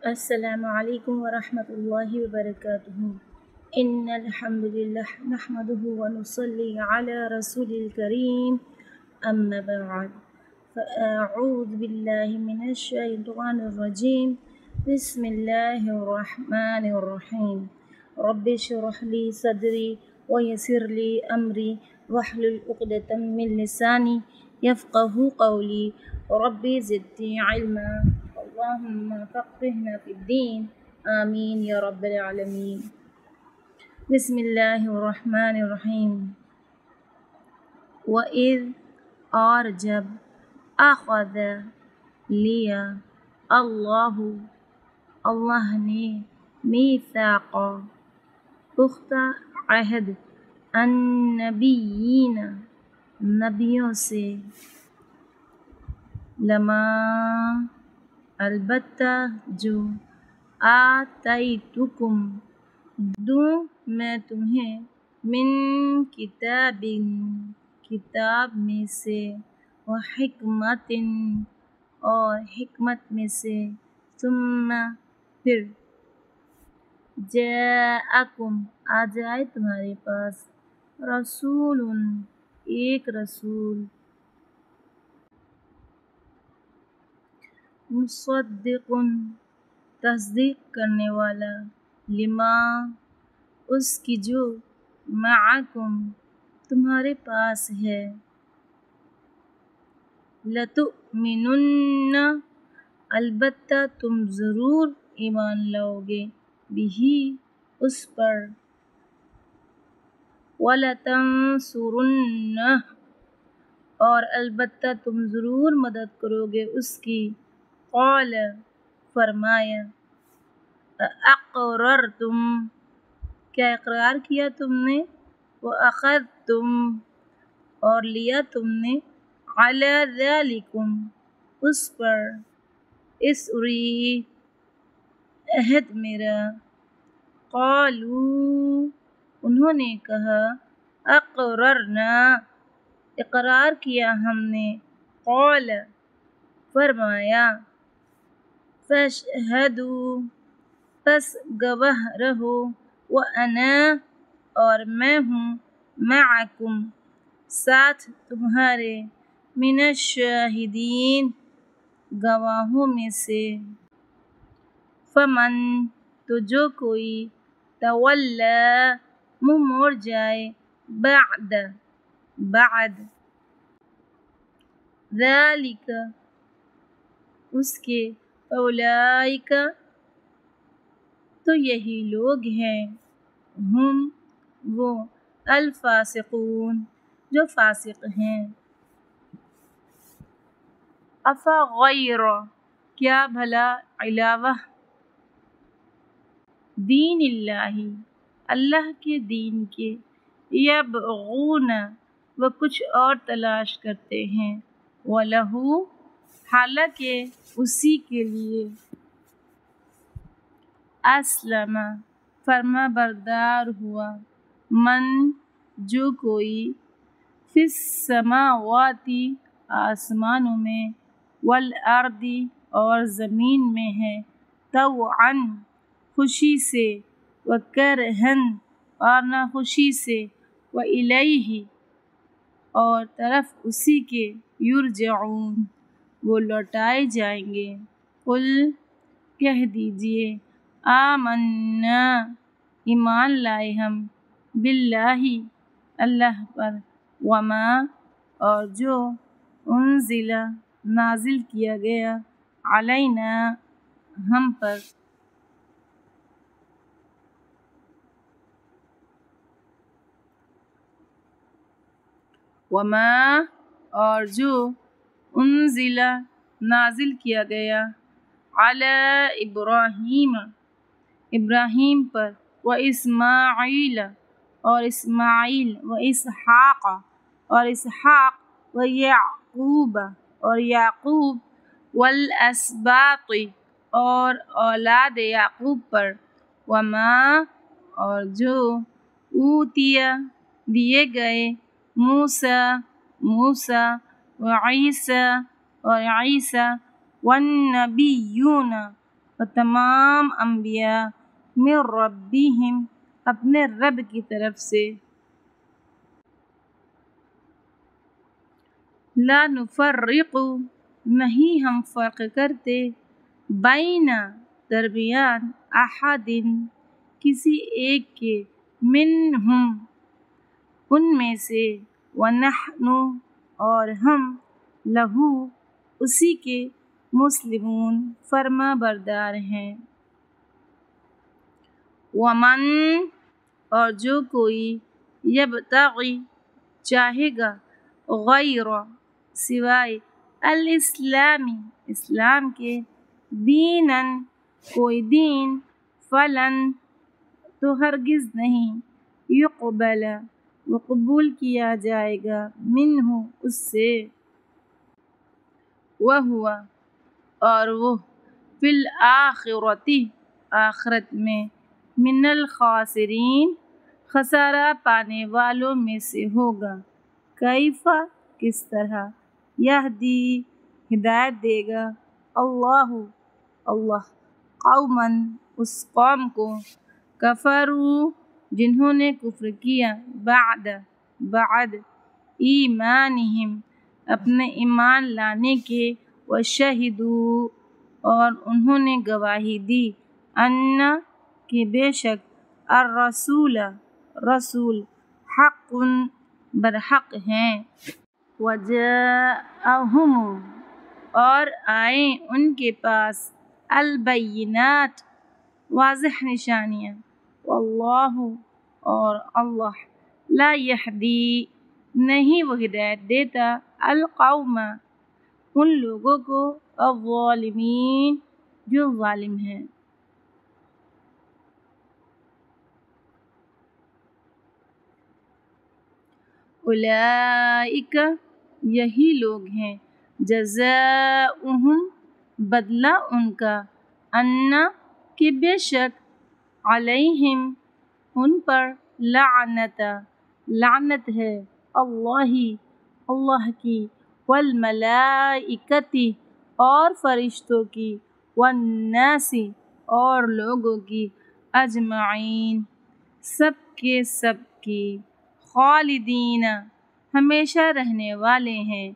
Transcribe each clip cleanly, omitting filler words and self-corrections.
السلام علیکم ورحمۃ اللہ وبرکاتہ ان الحمد للہ نحمده ونصلی علی رسول الکریم اما بعد فاعوذ باللہ من الشیطان الرجیم بسم اللہ الرحمن الرحیم رب اشرح لی صدری ویسر لی امری واحلل عقدۃ من لسانی یفقہوا قولی رب زدنی علما اللهم فقهنا في الدين آمين يا رب العالمين بسم الله الرحمن الرحيم وإذ اور جب أخذ لیا اللہ نے میثاق پختہ عہد النبیین نبیوں سے لما البتہ جو آتیتکم دوں میں تمہیں من کتاب میں سے و حکمت اور حکمت میں سے ثم پھر جاءکم آ جائے تمہارے پاس رسول ایک رسول مصدق تصدیق کرنے والا لما اس کی جو معکم تمہارے پاس ہے لتؤمنن البتہ تم ضرور ایمان لاؤ گے بھی اس پر ولتنصرنہ اور البتہ تم ضرور مدد کرو گے اس کی قال فرمایا اقررتم کیا اقرار کیا تم نے واخذتم اور لیا تم نے علی ذالکم اس پر اسری عہد میرا قالوا انہوں نے کہا اقررنا اقرار کیا ہم نے قال فرمایا فاشہدوا پس گواہ رہو وانا اور میں ہوں معکم ساتھ تمہارے من الشاہدین گواہوں میں سے فمن تو جو کوئی تولا منہ موڑ جائے بعد ذالک اس کے اولئک تو یہی لوگ ہیں ہم وہ الفاسقون جو فاسق ہیں افغیر کیا بھلا علاوہ دین اللہ کے دین کے یبغون وہ کچھ اور تلاش کرتے ہیں وَلَهُ حالانکہ اسی کے لیے اسلم فرما بردار ہوا من جو کوئی فی السماوات آسمانوں میں والارض اور زمین میں ہے طوعا خوشی سے وکرہن اور نہ خوشی سے وإلیہ اور طرف اسی کے یرجعون وہ لوٹائے جائیں گے قل کہہ دیجئے آمنا ایمان لائے ہم باللہ اللہ پر وما اور جو انزل نازل کیا گیا علینا ہم پر وما اور جو انزل نازل کیا گیا علی ابراہیم پر و اسماعیل و اسحاق و یعقوب اور یعقوب والاسباط اور اولاد یعقوب پر وما اور جو اوتیا دیے گئے موسیٰ و عیسیٰ والنبیون اور تمام انبیاء من ربہم اپنے رب کی طرف سے لا نفرق نہیں ہم فرق کرتے بین درمیان احد کسی ایک کے منہم ان میں سے ونحن اور ہم لہو اسی کے مسلمون فرما بردار ہیں ومن اور جو کوئی یبتغی چاہے گا غیر سوائے الاسلامی اسلام کے دینن کوئی دین فلن تو ہرگز نہیں یقبل وہ قبول کیا جائے گا منہ اس سے وہو اور وہ فی الآخرتی آخرت میں من الخاسرین خسارہ پانے والوں میں سے ہوگا کیفا کس طرح یہدی ہدایت دے گا اللہ قومن اس قوم کو کفروا جنہوں نے کفر کیا بعد ایمانہم اپنے ایمان لانے کے وشہدوا اور انہوں نے گواہی دی ان کہ بے شک الرسول رسول حق برحق ہیں وجاءہم اور آئیں ان کے پاس البینات واضح نشانیاں واللہ اور اللہ لا یہدی نہیں وہ ہدایت دیتا القوم ان لوگوں کو الظالمین جو ظالم ہیں اولئک یہی لوگ ہیں جزاؤہم بدلہ ان کا ان کہ بے شک علیہم ان پر لعنت ہے اللہ کی والملائکتی اور فرشتوں کی والناس اور لوگوں کی اجمعین سب کے سب کی خالدین ہمیشہ رہنے والے ہیں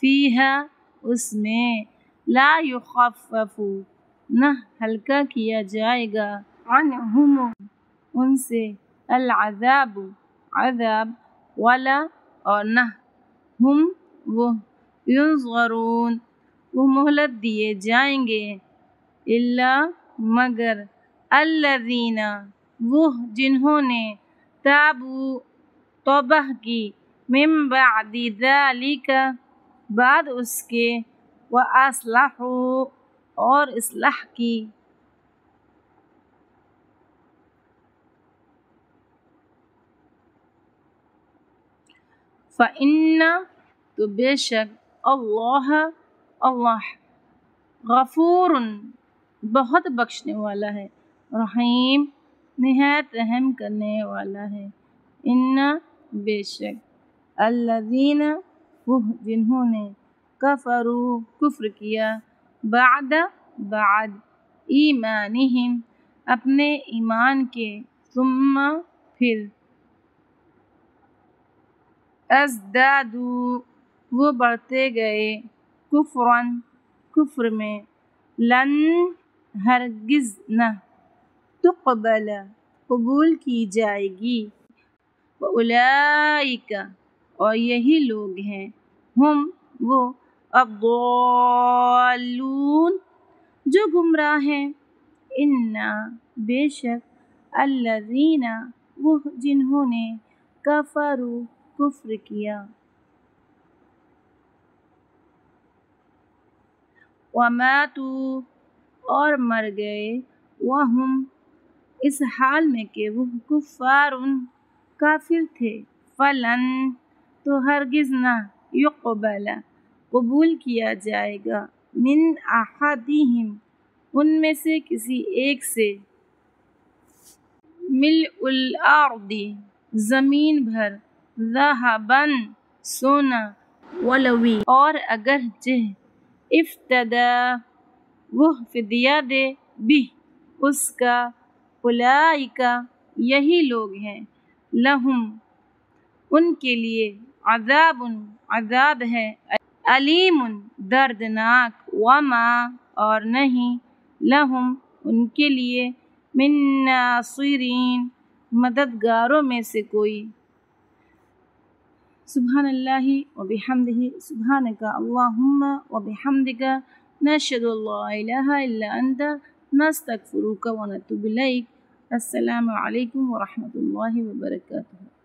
فیہا اس میں لا یخفف نہ ہلکا کیا جائے گا عنہم ان سے العذاب عذاب ولا اور نہ ہم وہ ینظرون وہ مہلت دیے جائیں گے الا مگر الذین وہ جنہوں نے تابوا توبہ کی من بعد ذلک بعد اس کے واصلحوا اور اصلاح کی فإن تو بے شک اللہ غفور بہت بخشنے والا ہے رحیم نہایت رحم کرنے والا ہے ان بے شک الذین وہ جنہوں نے کفروا کفر کیا بعد ایمانہم اپنے ایمان کے ثم پھر ازدادوا وہ بڑھتے گئے کفرن کفر میں لن ہرگز نہ تقبل قبول کی جائے گی اولئک اور یہی لوگ ہیں ہم وہ الضالون جو گمراہ ہیں انا بے شک الذین وہ جنہوں نے کفروا کفر کیا وماتوا اور مر گئے وہم اس حال میں کہ وہ کفار کافر تھے فلن تو ہرگز نہ یقبل قبول کیا جائے گا من احدہم ان میں سے کسی ایک سے ملء الارض زمین بھر ذہباً سونا اور اگرچہ افتدی وہ فدیہ دے بھی اس کا، اولئک یہی لوگ ہیں، لہم ان کے لیے، عذاب عذاب ہے، علیم دردناک، وما اور نہیں، لہم ان کے لیے، من ناصرین مددگاروں میں سے کوئی۔ سبحان اللہ وبحمدہ، سبحانک اللہم وبحمدک، نشہد ان لا الہ الا انت، نستغفرک ونتوب الیک۔ السلام علیکم ورحمۃ اللہ وبرکاتہ۔